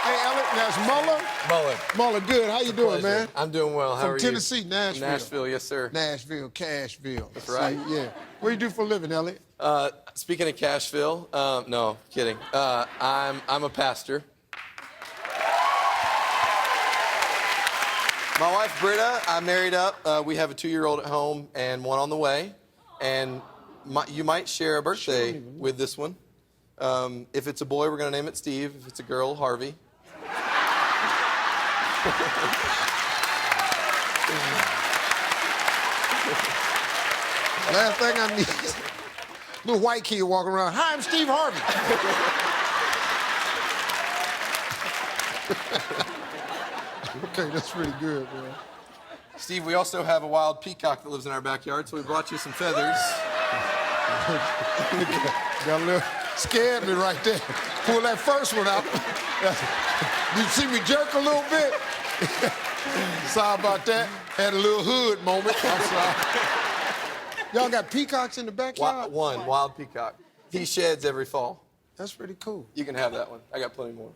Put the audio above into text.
Hey, Elliott, that's Muller. Muller, good. How you doing, man? I'm doing well. How are you? From Tennessee, Nashville. Nashville, yes, sir. Nashville, Cashville. That's right. Yeah. What do you do for a living, Elliott? Speaking of Cashville, no, kidding. I'm a pastor. My wife, Britta, I married up. We have a 2-year-old at home and one on the way. And you might share a birthday with this one. If it's a boy, we're going to name it Steve. If it's a girl, Harvey. Last thing I need is a little white kid walking around. Hi, I'm Steve Harvey. Okay, that's pretty good, man. Steve, we also have a wild peacock that lives in our backyard, so we brought you some feathers. Got a little scared me right there. Pull that first one out. You see me jerk a little bit? Sorry about that. Had a little hood moment. I'm sorry. Y'all got peacocks in the backyard? One wild peacock. He sheds every fall. That's pretty cool. You can have that one. I got plenty more.